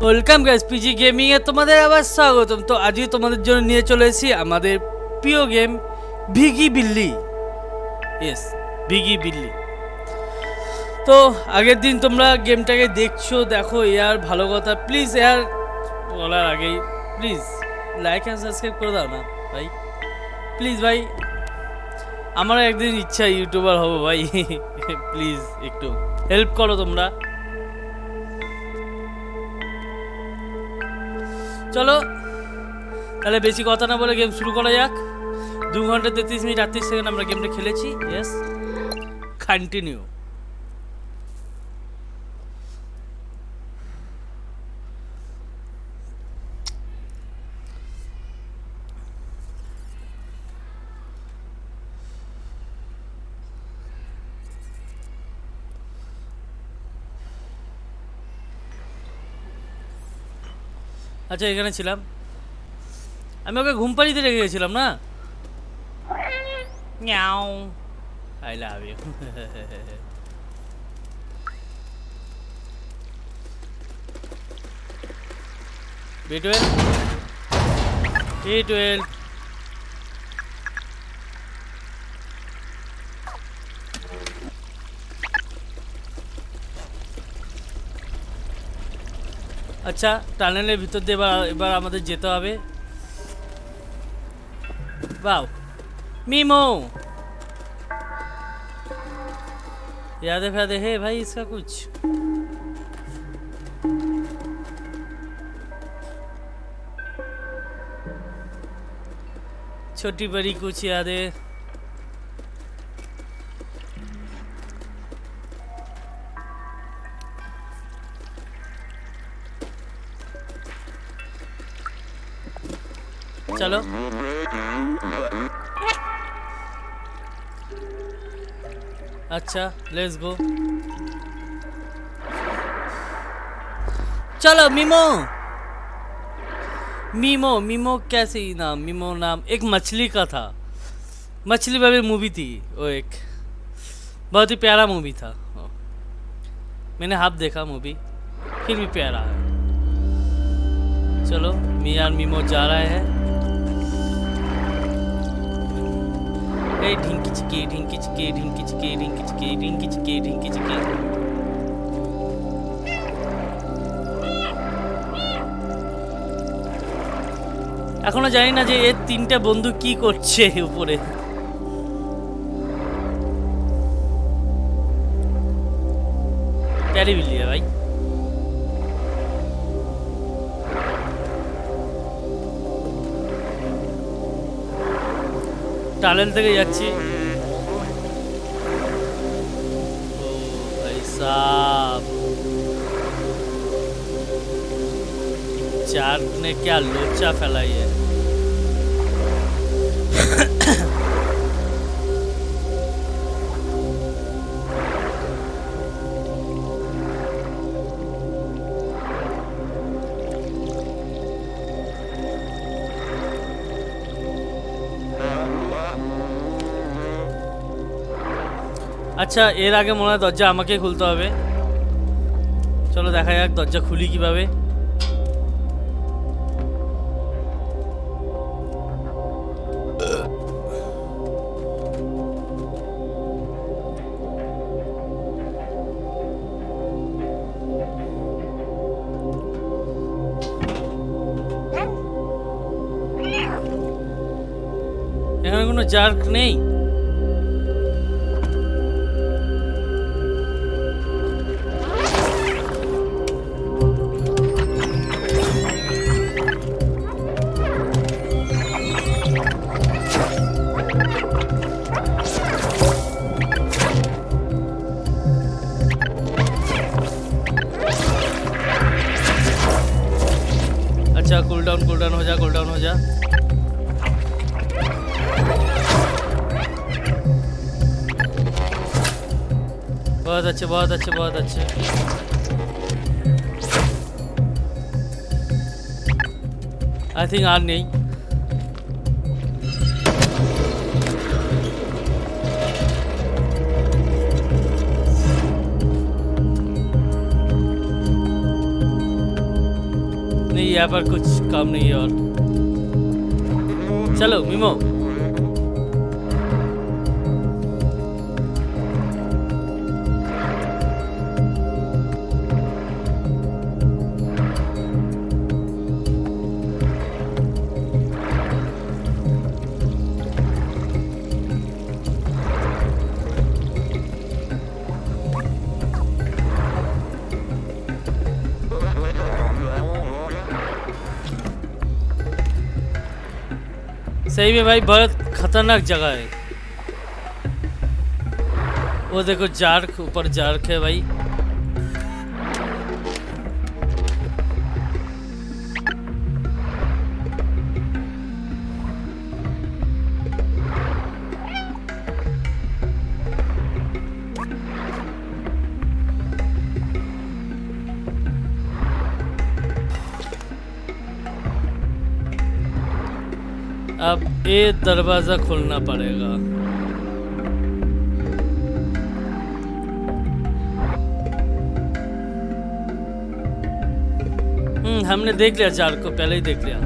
Welcome guys PG gaming এ তোমাদের আবার স্বাগতম। তো আজকে তোমাদের জন্য নিয়ে চলে এসেছি আমাদের প্রিয় গেম ভিগি বিল্লি। ইয়েস, ভিগি বিল্লি। তো আগের দিন তোমরা গেমটাকে দেখো ইয়ার, ভালো কথা। প্লিজ ইয়ার বলার আগেই প্লিজ লাইক অ্যান্ড সাবস্ক্রাইব করে দাও না ভাই, প্লিজ ভাই। আমারও একদিন ইচ্ছা ইউটিউবার হবো ভাই। প্লিজ একটু হেল্প করো তোমরা। চলো তাহলে বেশি কথা না বলে গেম শুরু করা যাক। 2 ঘন্টা 33 মিনিট 38 সেকেন্ড আমরা গেমটা খেলেছি। Yes, continue. আচ্ছা, এখানে ছিলাম আমি, ওকে ঘুম পাড়িতে রেখে গেছিলাম না। Miao, I love you. B12 A12 আচ্ছা, টানেলের ভিতর দিয়ে এবার আমাদের যেতে হবে। वाओ मीमो, याद है भाई इसका कुछ। छोटी बड़ी कुछ यादें। चलो अच्छा, लेट्स गो। चलो मीमो मीमो मीमो कैसे ही नाम, मीमो नाम एक मछली का था। मछली वाली मूवी थी वो, एक बहुत ही प्यारा मूवी था। मैंने हाफ देखा मूवी, फिर भी प्यारा है। चलो मियाँ मीमो जा रहे हैं। ढिंकी चिकी ढिंकी चिकी ढिंकी चिकी ढिंकी चिकी ढिंकी चिकी ढिंकी चिकी। এখনো জানি না যে এর তিনটা বন্ধু কি করছে উপরে। প্যারি বিলিয়া ভাই। টানেল থেকে যাচ্ছি। ও ভাই সাব, चार ने क्या लोचा फैलाई है। আচ্ছা, এর আগে মনে হয় দরজা আমাকে খুলতে হবে। চলো দেখা যাক দরজা খুলি কিভাবে। এখানে কোনো জার্ক নেই। अच्छा, कूल डाउन हो जा, कूल डाउन हो जा। बहुत अच्छे बहुत अच्छे बहुत अच्छे। आई थिंक আর নেই। यहाँ पर कुछ काम नहीं है और चलो मीमो। सही में भाई बहुत खतरनाक जगह है। वो देखो जार्क, ऊपर जार्क है भाई। अब ये दरवाजा खोलना पड़ेगा। हमने देख लिया, चार को पहले ही देख लिया।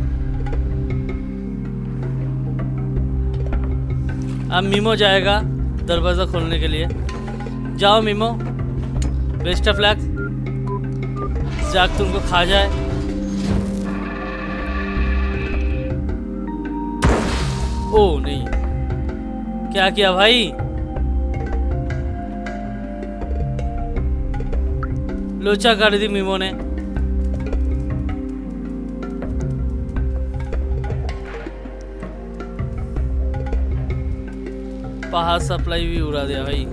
अब मीमो जाएगा दरवाजा खोलने के लिए। जाओ मीमो, बेस्ट ऑफ लक। जाग तुमको खा जाए। ओ नहीं, क्या किया भाई? लोचा कर दी मीमो ने। पहाड़ सप्लाई भी उड़ा दिया भाई।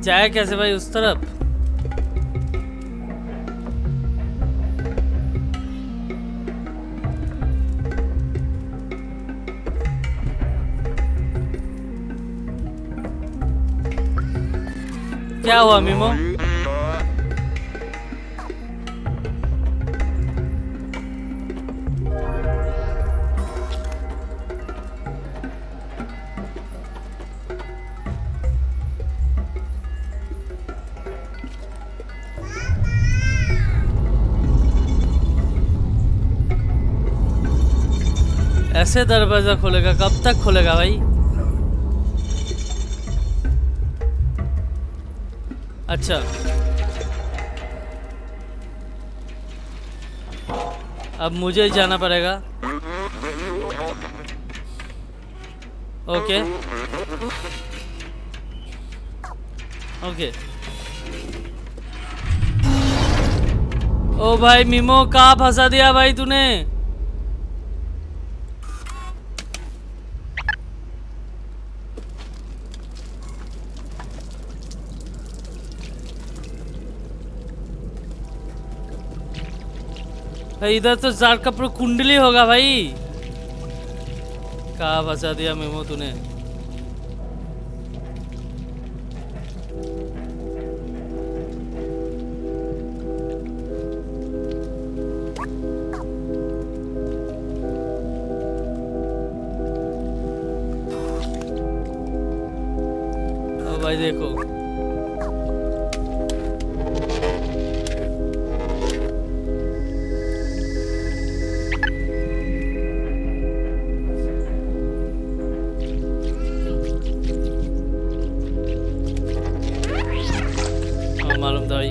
जाए कैसे भाई उस तरफ? क्या हुआ मीमो? ऐसे दरवाजा खोलेगा? कब तक खोलेगा भाई? अच्छा, अब मुझे जाना पड़ेगा। Okay okay. ओ भाई मीमो, कहाँ फंसा दिया भाई तूने? भाई इधर तो जार का पूरा कुंडली होगा भाई। कहाँ फंसा दिया मीमो तूने? ओ भाई देखो, मालूम था भाई।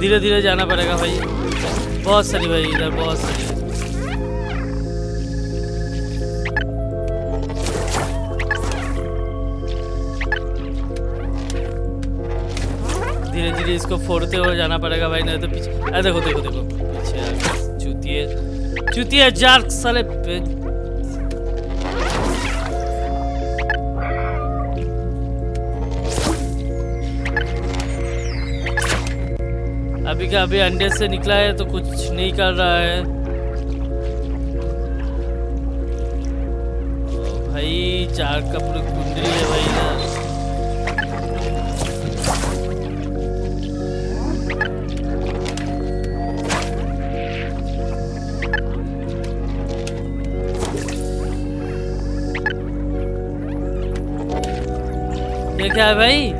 धीरे धीरे जाना पड़ेगा भाई। बहुत सारी भाई, इधर बहुत सारी है। धीरे धीरे इसको फोड़ते हुए जाना पड़ेगा भाई, नहीं तो पीछे। अरे देखो देखो देखो पीछे चूतिए चूतिए जार्क साले पे। अभी का अभी अंडे से निकला है तो कुछ नहीं कर रहा है। ओ भाई 4 का पूरी कुंडली है भाई ना। ये क्या है भाई?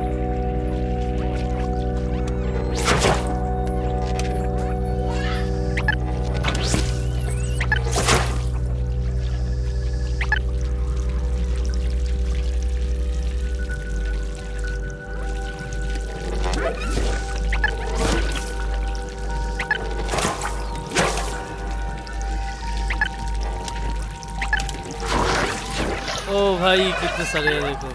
ओ भाई कितने सारे हैं देखो।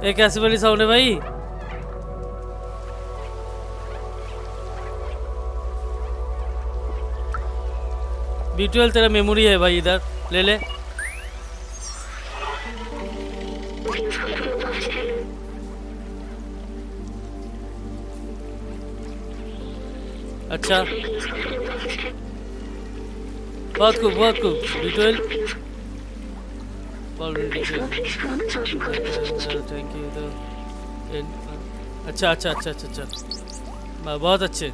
ये कैसी वाली साउंड है भाई? B12 तेरा मेमोरी है भाई, इधर ले ले। अच्छा बहुत खूब B12 थैंक यू। तो अच्छा बहुत अच्छे।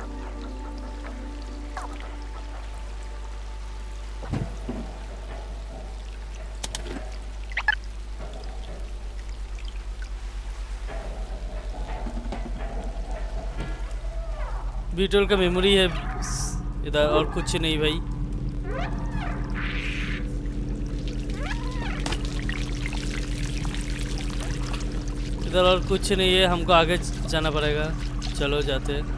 B12 का मेमोरी है इधर और कुछ नहीं भाई। इधर और कुछ नहीं है, हमको आगे जाना पड़ेगा। चलो जाते हैं।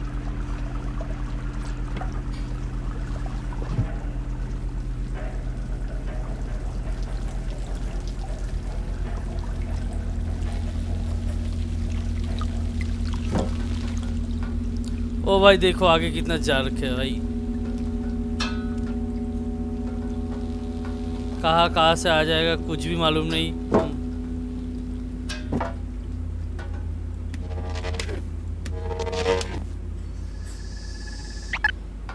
ओ भाई देखो आगे कितना जा रखे है भाई। कहाँ से आ जाएगा कुछ भी मालूम नहीं।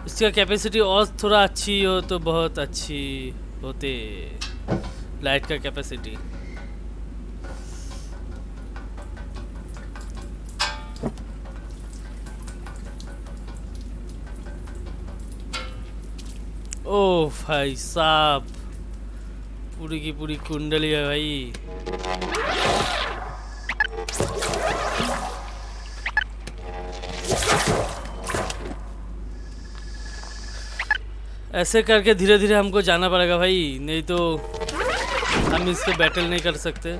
इसका कैपेसिटी और थोड़ा अच्छी हो तो बहुत अच्छी होते। लाइट का कैपेसिटी ओ भाई साहब पूरी की पूरी कुंडली है भाई। ऐसे करके धीरे धीरे हमको जाना पड़ेगा भाई, नहीं तो हम इससे बैटल नहीं कर सकते।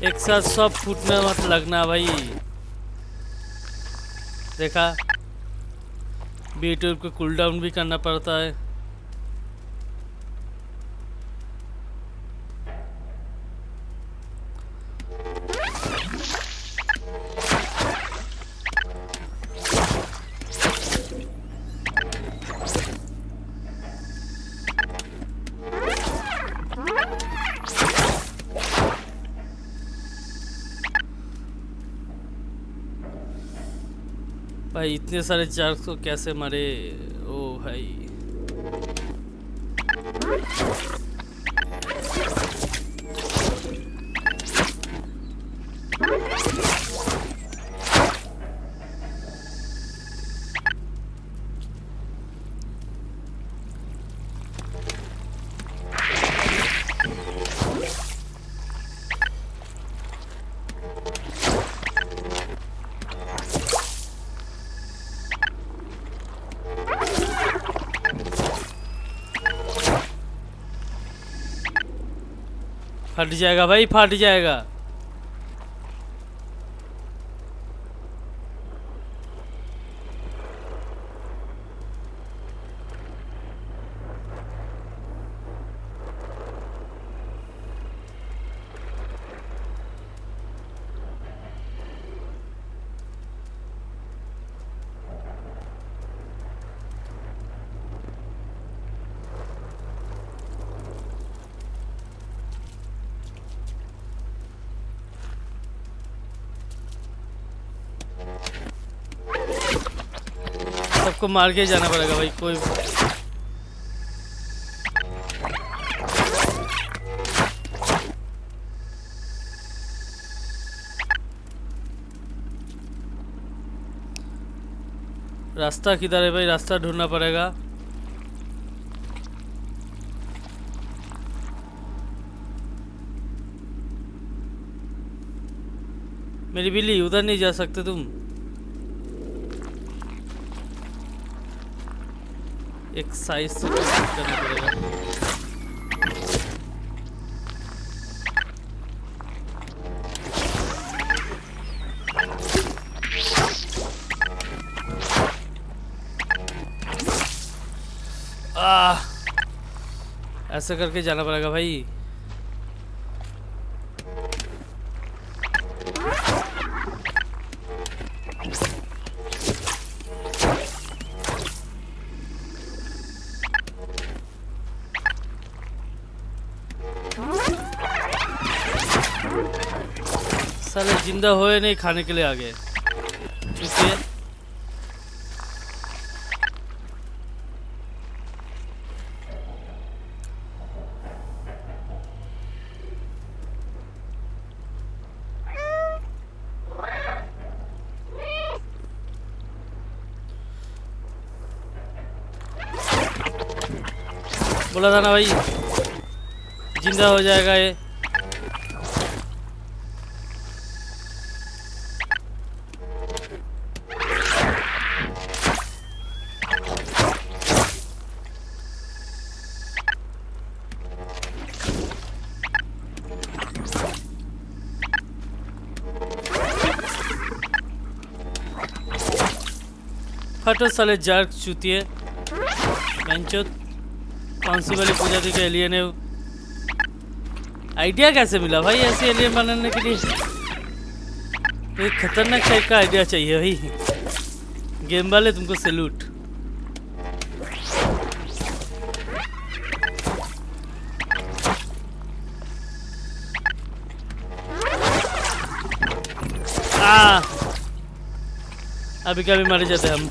एक साथ सब फूटने मत लगना भाई। देखा B12 को कूल डाउन भी करना पड़ता है। भाई इतने सारे चार्ज को कैसे मारे? ओ भाई फट जाएगा भाई, फट जाएगा। सबको मार के जाना पड़ेगा भाई। कोई रास्ता किधर है भाई? रास्ता ढूंढना पड़ेगा। मेरी बिल्ली, उधर नहीं जा सकते तुम। एक साइज से करना पड़ेगा। ऐसा करके जाना पड़ेगा भाई। साले जिंदा होए नहीं, खाने के लिए आ गए। चुके बोला था ना भाई, जिंदा हो जाएगा ये। फटो साले जार्क चूतिए। बेंचो कौन सी वाली पूजा थी कि एलियन है? आइडिया कैसे मिला भाई ऐसे एलियन बनाने के लिए? एक खतरनाक टाइप का आइडिया चाहिए भाई। गेम वाले तुमको सैल्यूट। अभी कभी मारे जाते हैं हम।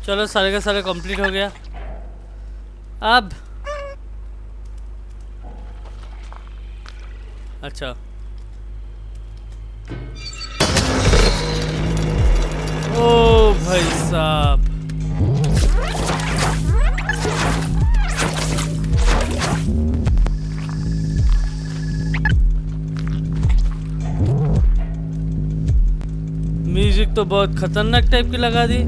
चलो सारे का सारे कंप्लीट हो गया। अब अच्छा, ओ भाई साहब, म्यूजिक तो बहुत खतरनाक टाइप की लगा दी।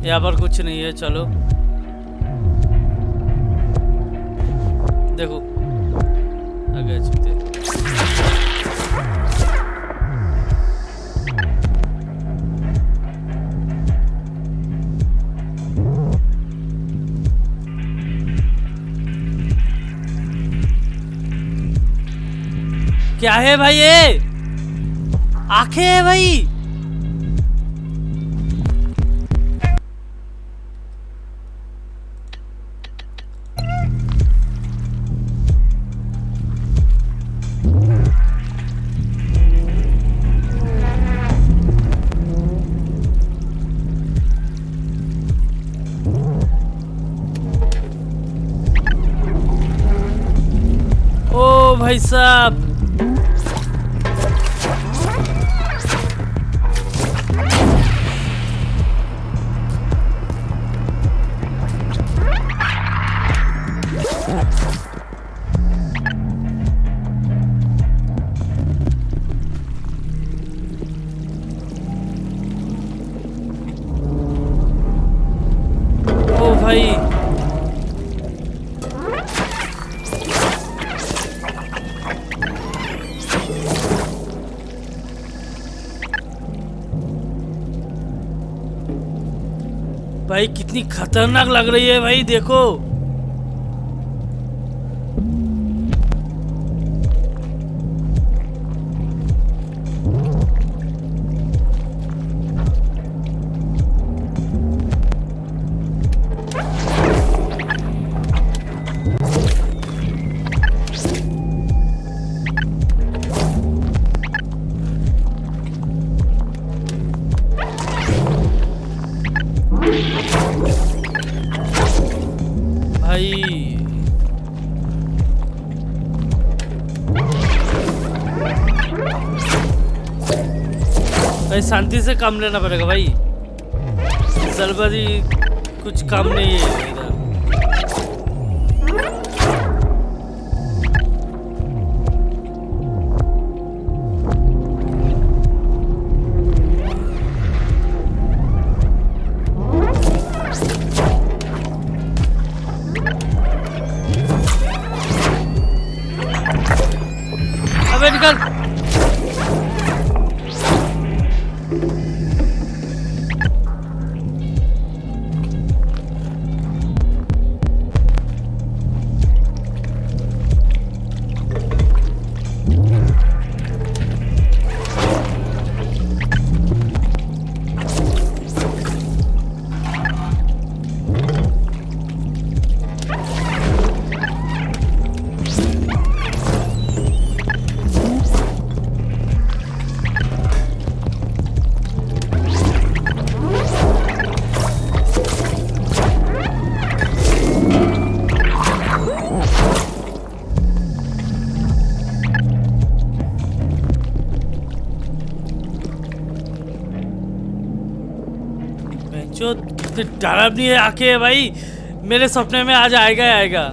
यहाँ पर कुछ नहीं है। चलो देखो आगे चलते। क्या है भाई ये? आंखें है भाई। भाई साहब, ओ भाई भाई कितनी खतरनाक लग रही है भाई, देखो। भाई शांति से काम लेना पड़ेगा भाई, जल्दबाजी कुछ काम नहीं है इधर। अबे निकल। जो डर नहीं है आके भाई, मेरे सपने में आज आएगा ही आएगा।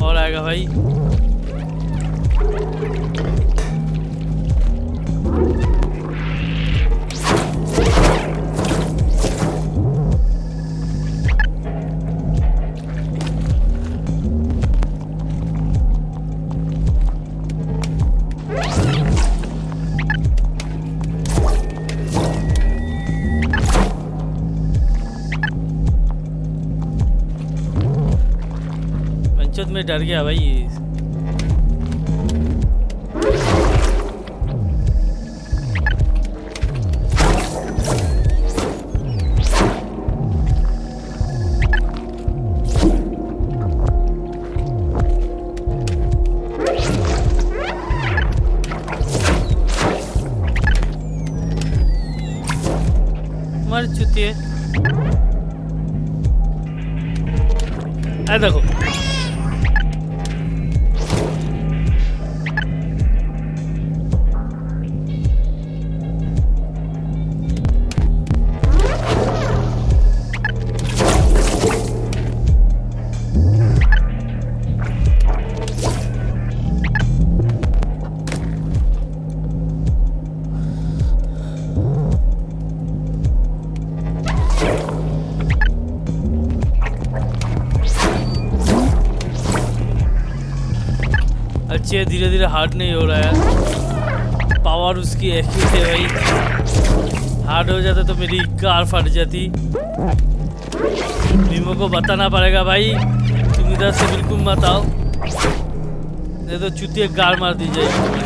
और आएगा भाई। पंचोत में डर गया भाई। मर चुकी है। देखो अच्छे, धीरे धीरे हार्ड नहीं हो रहा है। पावर उसकी एक ही थे भाई, हार्ड हो जाता तो मेरी कार फट जाती। मीमो को बताना पड़ेगा भाई, तुम इधर से बिल्कुल मत आओ, नहीं तो चुतिया कार मार दी जाएगी।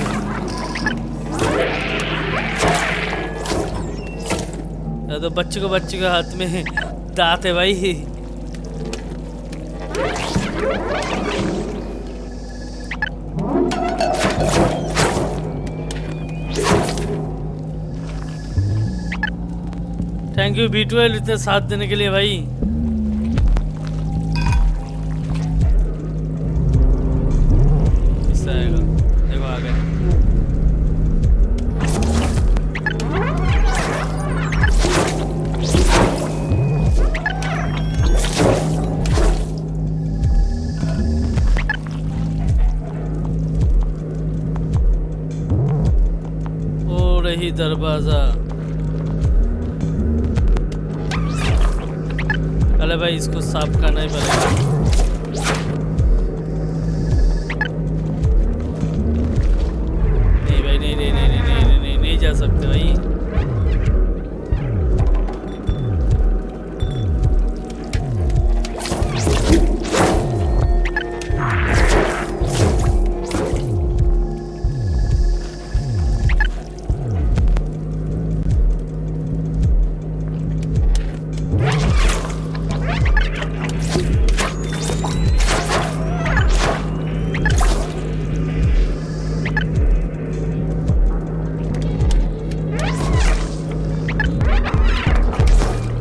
तो बच्चे के हाथ में दांत है भाई। थैंक यू B12 इतने साथ देने के लिए भाई। किससे आएगा? देखो आ गए। दरवाजा। अरे भाई इसको साफ करना ही पड़ेगा। नहीं भाई, नहीं नहीं नहीं नहीं नहीं नहीं, नहीं, नहीं जा सकते भाई।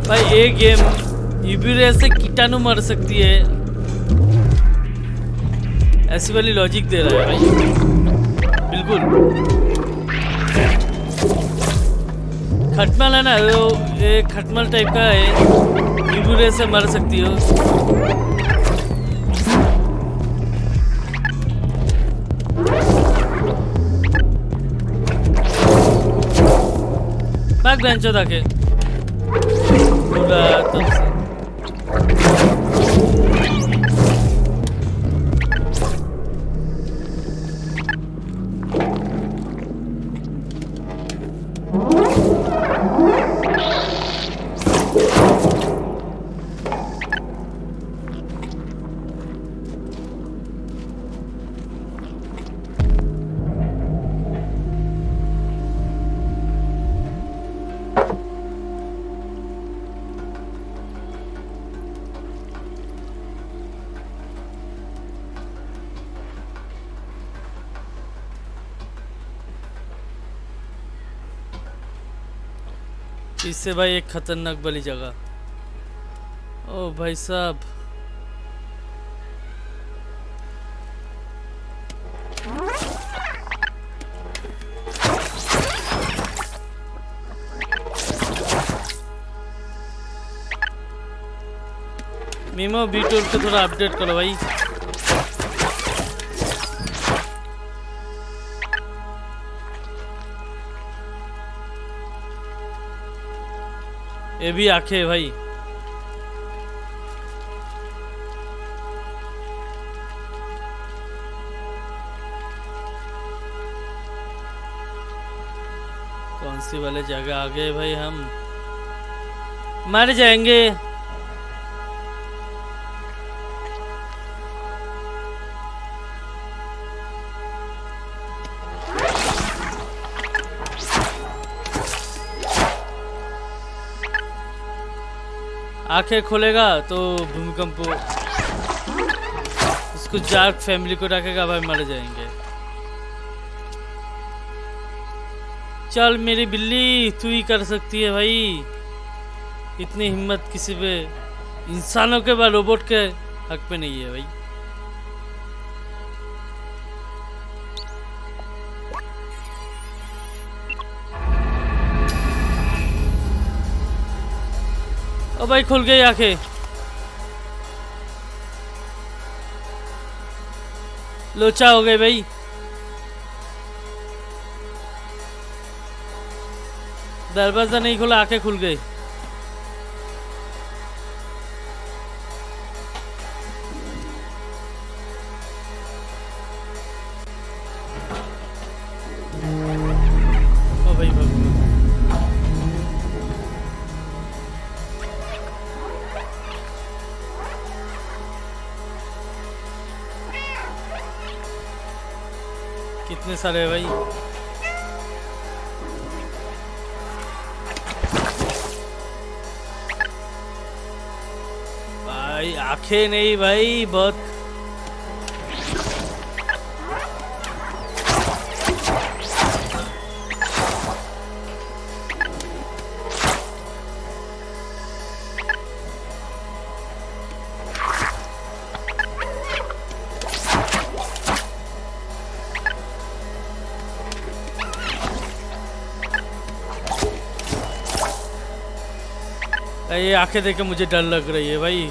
भाई ये गेम यूबीरे से कीटाणु मर सकती है, ऐसी वाली लॉजिक दे रहा है भाई। बिल्कुल खटमल है ना, ये खटमल टाइप का है, यूबीरे से मर सकती हो। भाग बेंचो ताके पूरा तब से। इससे भाई एक खतरनाक वाली जगह। ओ भाई साहब, मीमो बी टूल को थोड़ा अपडेट करो भाई। ये भी आंखें भाई। कौन सी वाले जगह आ गए भाई, हम मर जाएंगे। आंखें खोलेगा तो भूमिकंप, उसको जार्क फैमिली को रखेगा भाई, मर जाएंगे। चल मेरी बिल्ली, तू ही कर सकती है भाई। इतनी हिम्मत किसी पे, इंसानों के बाद रोबोट के हक पे नहीं है भाई। ओ भाई खुल गई आंखें। लोचा हो गए भाई। दरवाजा नहीं खुला, आंखें खुल गई। ओ भाई बाबू, कितने सारे है भाई। भाई आंखें नहीं भाई, बहुत ये आंखें देख के मुझे डर लग रही है भाई।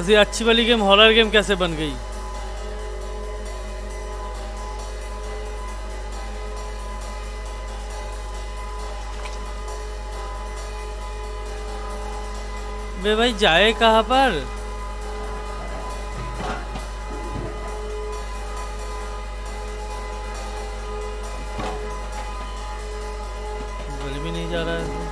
ऐसी अच्छी वाली गेम हॉरर गेम कैसे बन गई। बे भाई जाए कहाँ पर? बोल भी नहीं जा रहा है।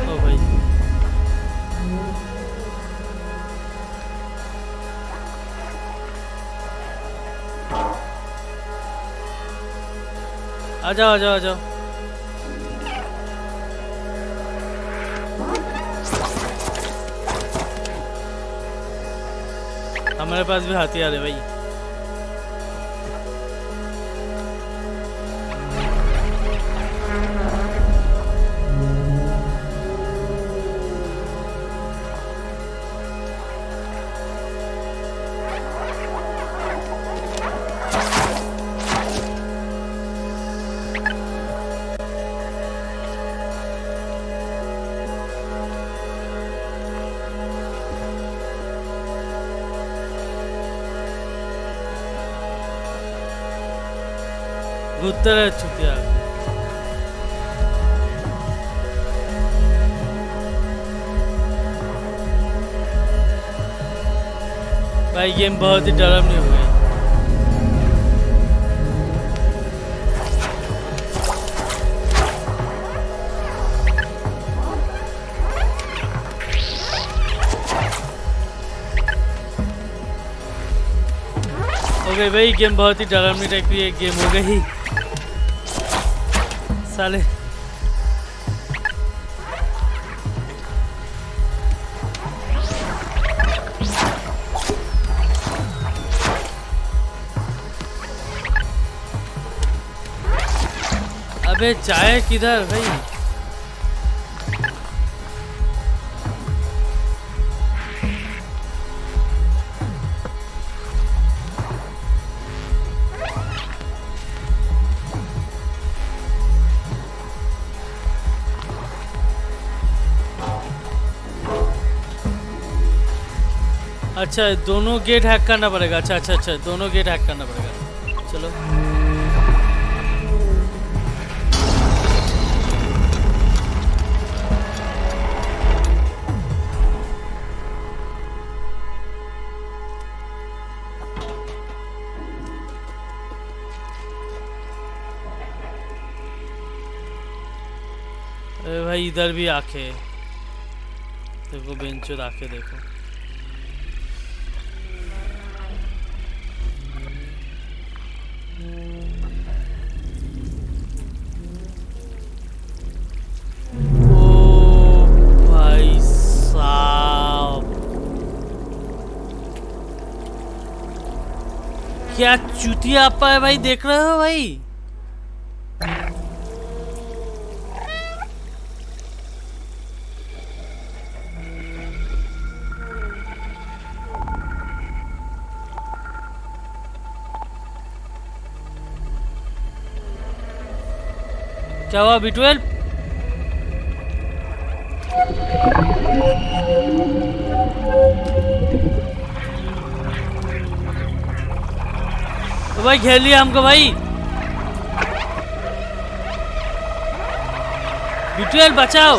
ओ भाई आ जाओ आ जाओ आ जाओ। हमारे पास भी हथियार है भाई। उत्तर है छुटिया। भाई गेम बहुत ही डरावनी हो गई। ओके भाई गेम बहुत ही डरावनी टाइप की एक गेम हो गई साले। अबे चाय किधर भाई? अच्छा दोनों गेट हैक करना पड़ेगा। अच्छा अच्छा अच्छा दोनों गेट हैक करना पड़ेगा। चलो अरे भाई इधर भी आंखें देखो, बेंचो आंखें देखो। क्या चूतिया आपा है भाई, देख रहे हो भाई? क्या हुआ B12? तो भाई घेर लिया हमको भाई। B12 बचाओ।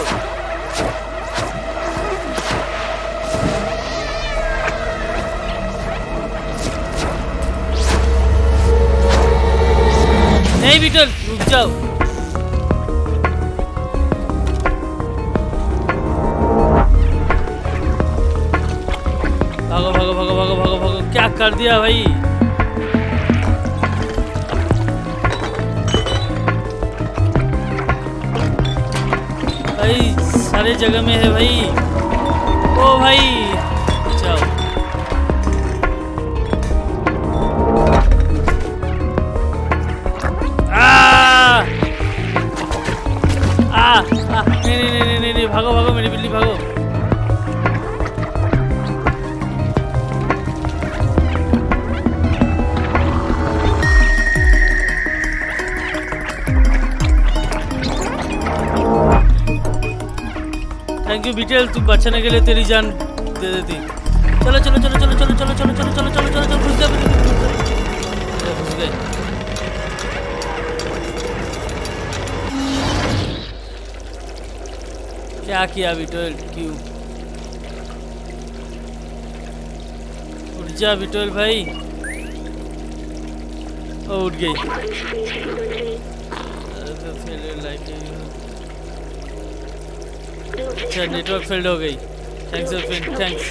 नहीं B12 रुक जाओ। भागो भागो भागो भागो भागो भागो। क्या कर दिया भाई? भाई सारे जगह में है भाई। ओ भाई जाओ। नहीं भागो भागो मेरी बिल्ली भागो। थैंक यू बीटेल, तू बचाने के लिए तेरी जान दे देती। चलो चलो चलो चलो चलो चलो चलो चलो चलो चलो चलो चलो घुस जा, घुस गए। क्या किया बीटेल, क्यों? उठ जा बीटेल भाई। ओ उठ गई। अच्छा नेटवर्क फेल्ड हो गई। Thanks thanks.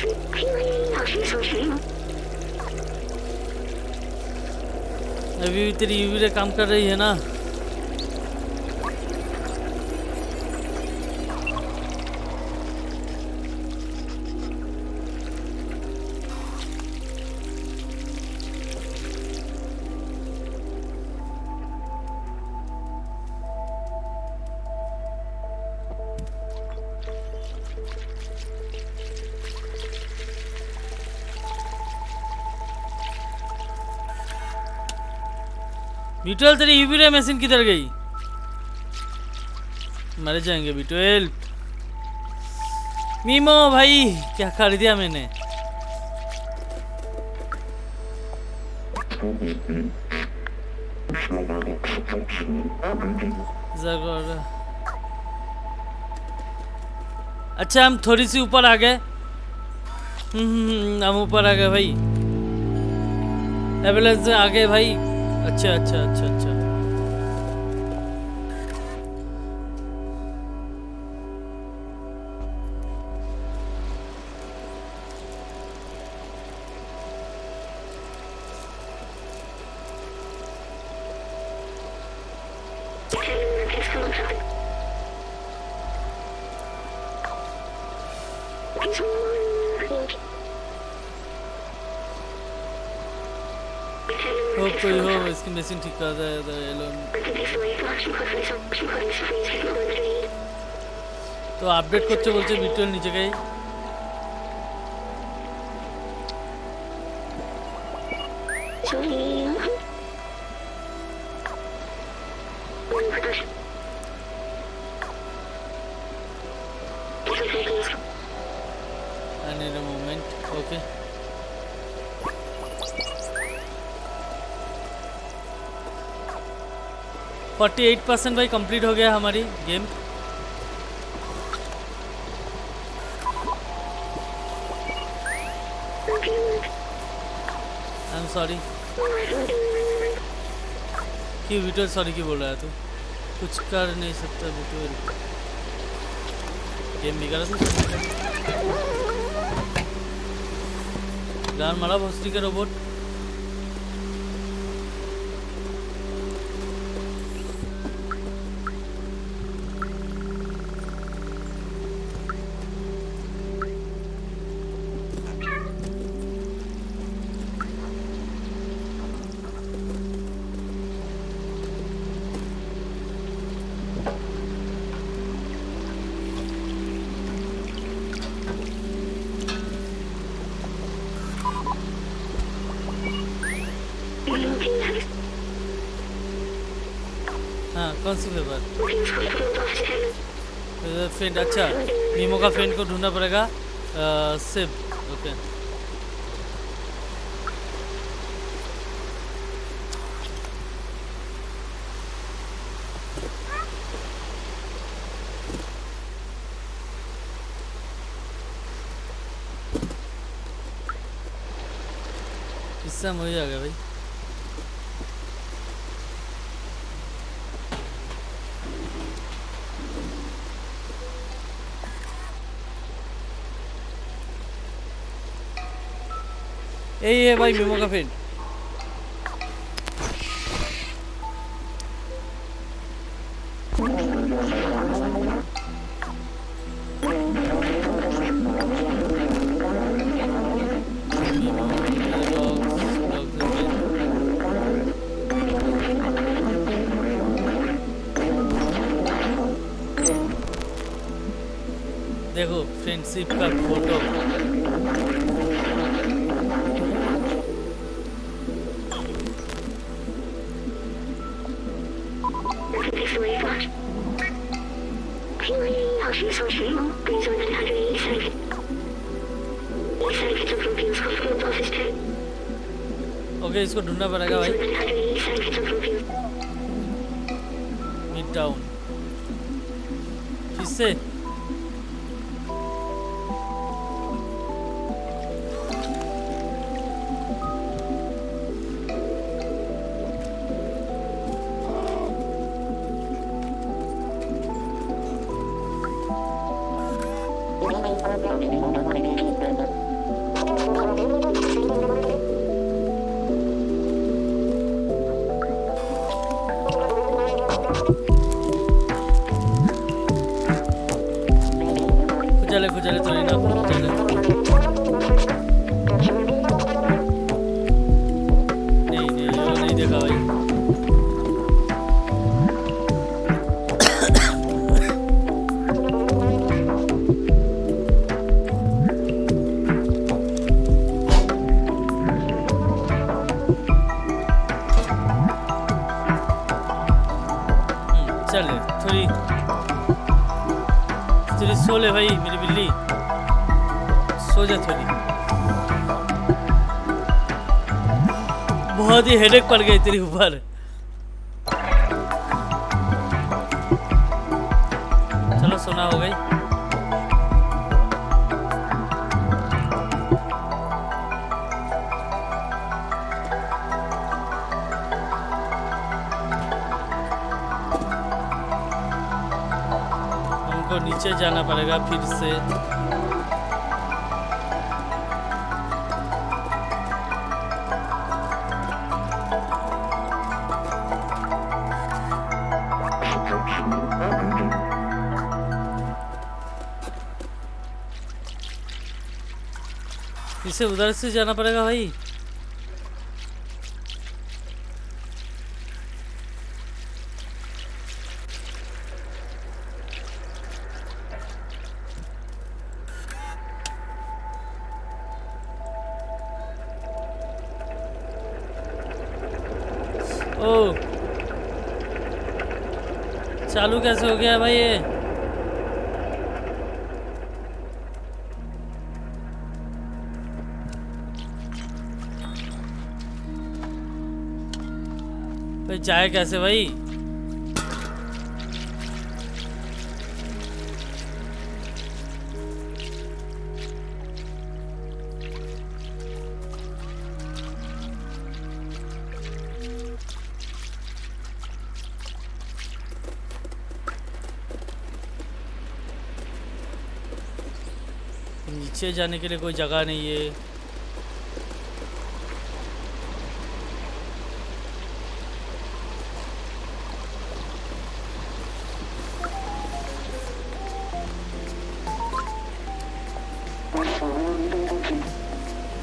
अभी भी तेरी यूवी रे काम कर रही है ना? बीटल तेरी यूवी रे मशीन किधर गई? मर जाएंगे बीटल। मीमो भाई क्या कर दिया मैंने? अच्छा हम थोड़ी सी ऊपर आ गए। हम ऊपर आ गए भाई, एम्बुलेंस आ गए भाई। अच्छा अच्छा अच्छा अच्छा। कोई हो इसकी मशीन ठीक कर दे। तो अपडेट করতে বলছে ভিডিও নিচে গই। I need a moment. Okay. 48% भाई कंप्लीट हो गया हमारी गेम। I am sorry. क्यों विटोल सॉरी क्यों बोल रहा है तू? कुछ कर नहीं सकता विटोल, गेम बिगड़ा तो गान मारा भोसडी का रोबोट। हाँ कौन सी फ्लेवर? फ्रेंड। अच्छा मीमो का फ्रेंड को ढूंढना पड़ेगा। सिप। ओके इससे हम वही आ गया भाई। यही है भाई मीमो का फ्रेंड। देखो फ्रेंडशिप का फोटो। ओके, इसको ढूंढना पड़ेगा भाई। मिड डाउन किससे? खुजले तो नहीं ना, खुजले नहीं, वो नहीं देखा भाई। चल थोड़ी सो ले भाई मेरी बिल्ली, सो जा थोड़ी। बहुत ही हेडेक पड़ गई तेरे ऊपर। चलो सोना हो गई। हमको नीचे जाना पड़ेगा फिर से। इसे उधर से जाना पड़ेगा भाई। ओ चालू कैसे हो गया भाई ये? भाई जाए कैसे भाई? नीचे जाने के लिए कोई जगह नहीं है।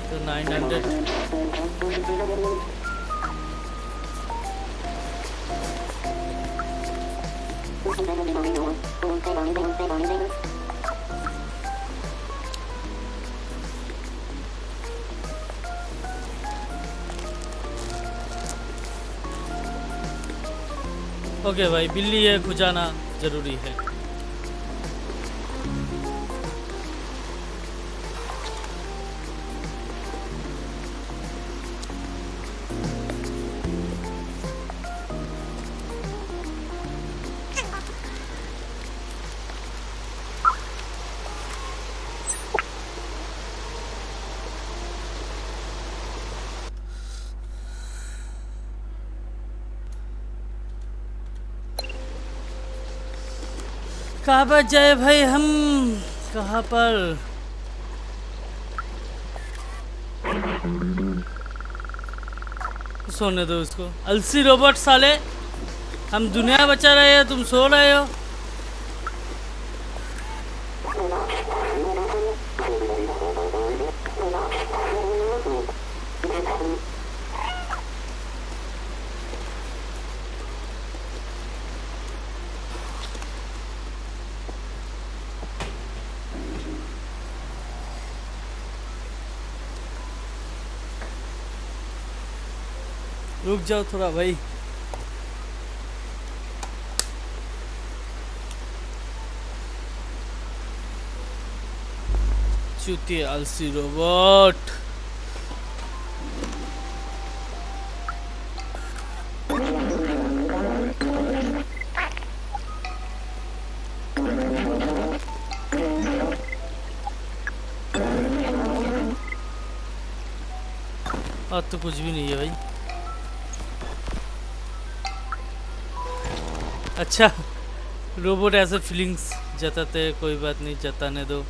तो 900 ओके भाई, बिल्ली है, खुजाना जरूरी है। कहाँ पर जाए भाई हम? कहाँ पर? सोने दो उसको। अलसी रोबोट साले, हम दुनिया बचा रहे हैं, तुम सो रहे हो। रुक जाओ थोड़ा भाई। चूती आलसी रोबोट। और तो कुछ भी नहीं है भाई। अच्छा, रोबोट ऐसे फीलिंग्स जताते हैं, कोई बात नहीं, जताने दो।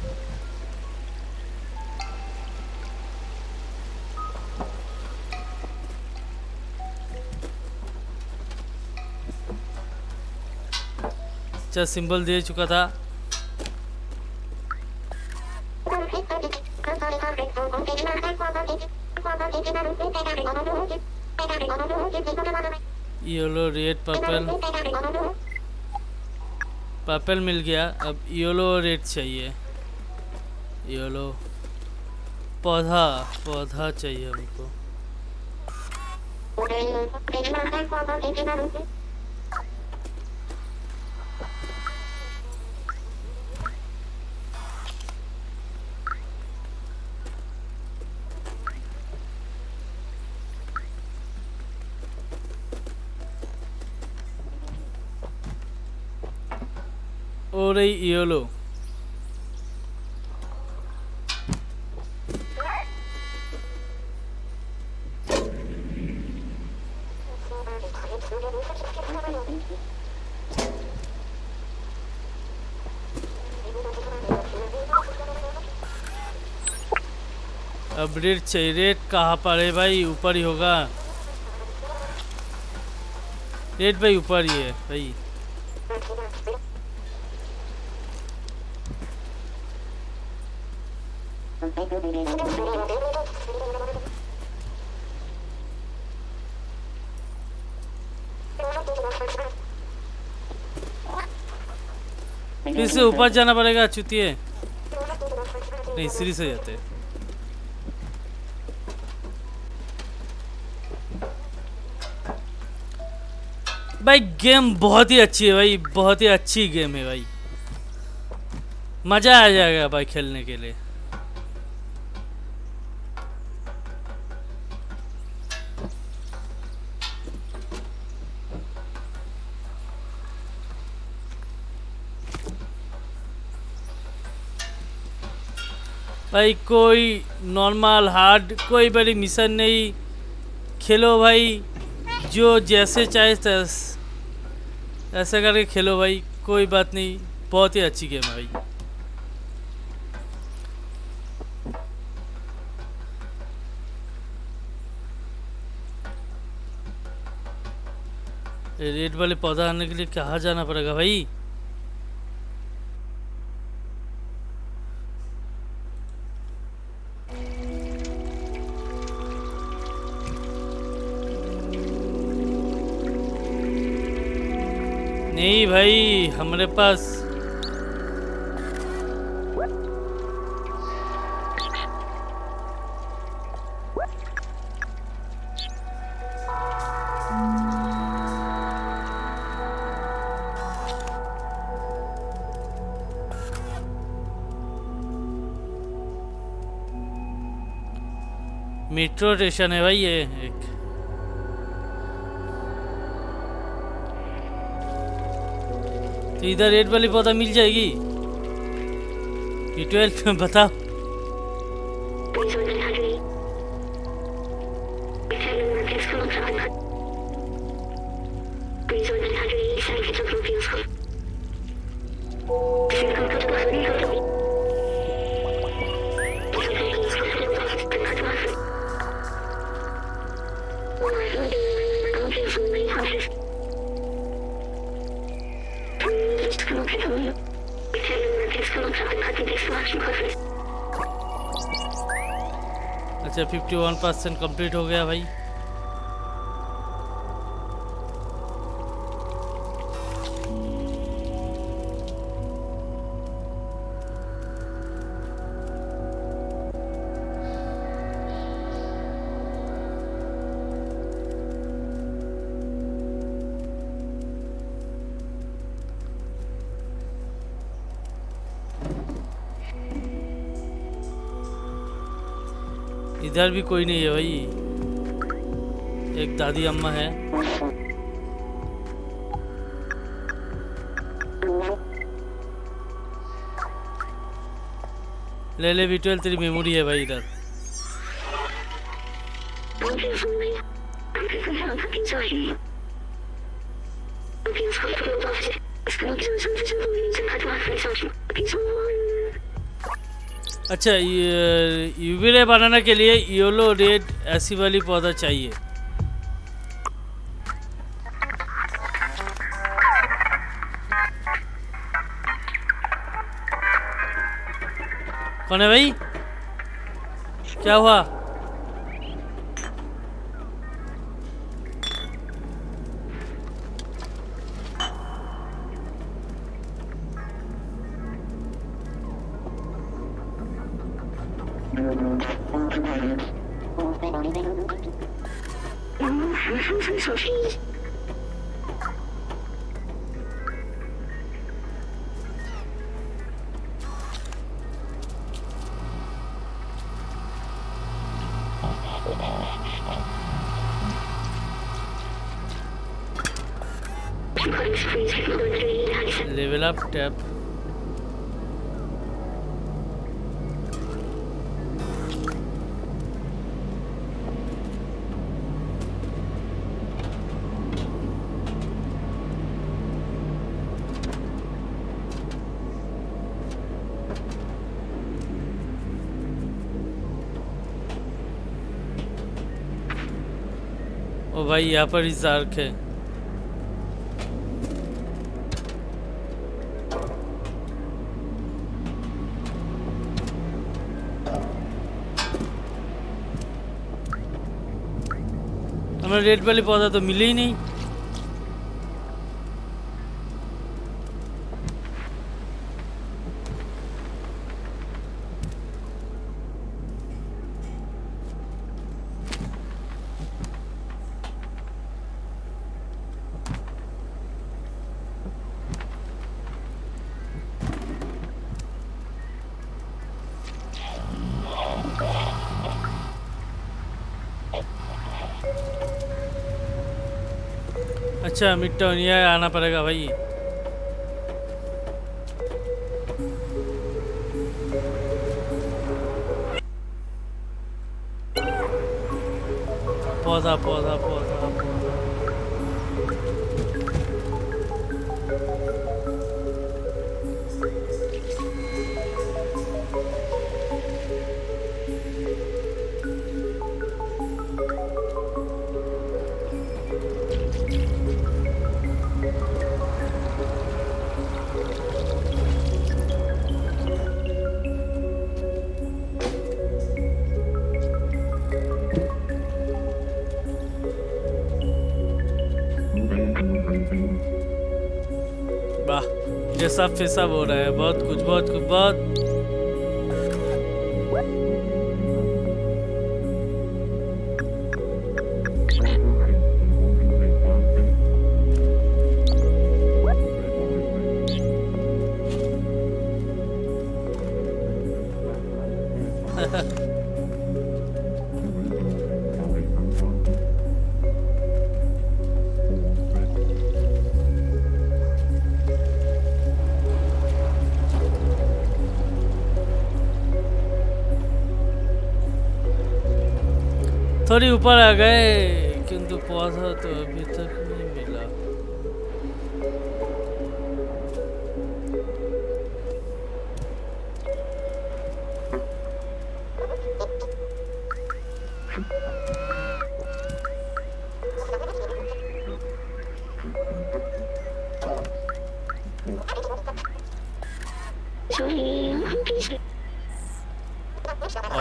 अच्छा, सिंबल दे चुका था। Yellow, red, purple. पर्पल मिल गया, अब येलो रेड चाहिए। येलो पौधा, पौधा चाहिए हमको। और येलो। अब रेड चाहिए। रेड कहाँ पर है भाई? ऊपर ही होगा। रेड भाई ऊपर ही है भाई। फिर से ऊपर जाना पड़ेगा चुतिए। नहीं, सीढ़ी से जाते। भाई गेम बहुत ही अच्छी है भाई, बहुत ही अच्छी गेम है भाई। मजा आ जाएगा भाई खेलने के लिए। भाई कोई नॉर्मल हार्ड कोई बड़ी मिशन नहीं, खेलो भाई जो जैसे चाहे ऐसा करके खेलो भाई, कोई बात नहीं। बहुत ही अच्छी गेम है भाई। रेड वाले पौधा आने के लिए कहाँ जाना पड़ेगा भाई? नहीं भाई, हमारे पास मेट्रो स्टेशन है भाई ये एक। तो इधर रेड वाली पौधा मिल जाएगी। P12 में बताओ। अच्छा, 51% कंप्लीट हो गया भाई। इधर भी कोई नहीं है भाई, एक दादी अम्मा है। ले ले B12, तेरी मेमोरी है भाई इधर। अच्छा, यूवी रे बनाने के लिए येलो रेड ऐसी वाली पौधा चाहिए। कौन है भाई? क्या हुआ? Level up tab. ओ भाई, यहाँ पर ही शार्क है। हमें रेड वाली पौधा तो मिले ही नहीं। अच्छा, मिड टाउन ये आना पड़ेगा भाई। पौधा पौधा पौधा पौधा। वाह, ये सब फिर सब हो रहा है। बहुत कुछ बहुत कुछ बहुत। थोड़ी ऊपर आ गए, किंतु पौधा तो अभी तक नहीं मिला।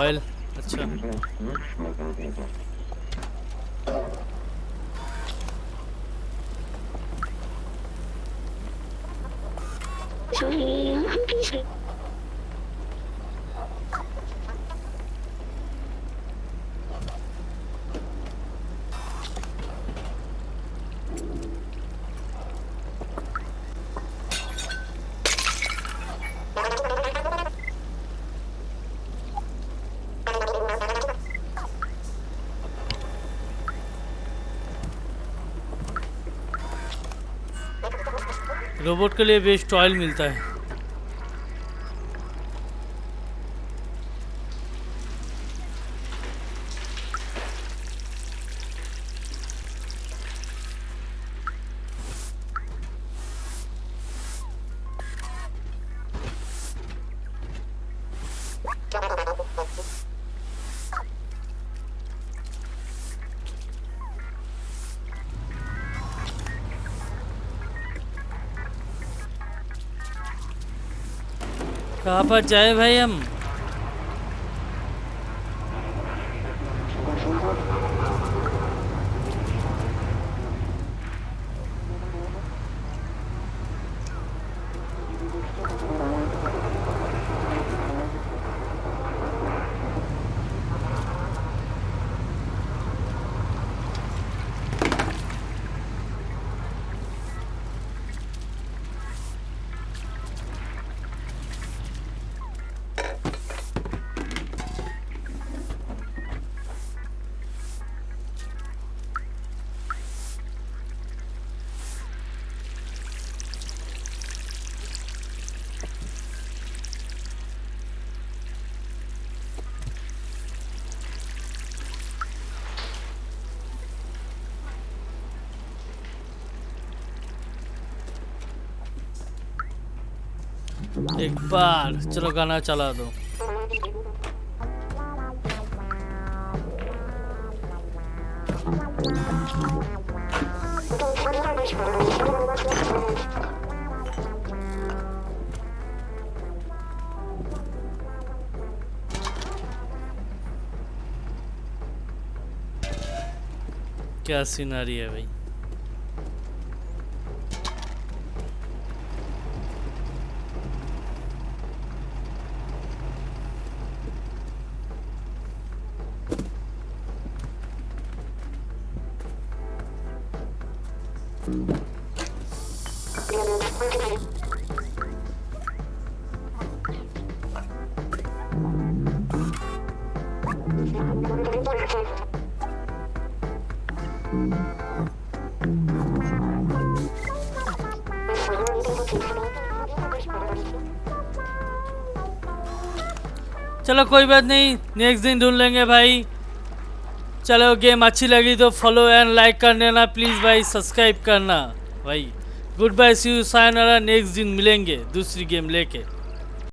ऑयल, अच्छा। रोबोट के लिए वेस्ट ऑयल मिलता है। कहाँ पर जाए भाई हम? एक बार चलो गाना चला दो। क्या सीनरी है भाई। चलो कोई बात नहीं, नेक्स्ट दिन ढूंढ लेंगे भाई। चलो गेम अच्छी लगी तो फॉलो एंड लाइक कर देना प्लीज़ भाई, सब्सक्राइब करना भाई। Good bye, see you, sayonara. Next दिन मिलेंगे दूसरी गेम लेके।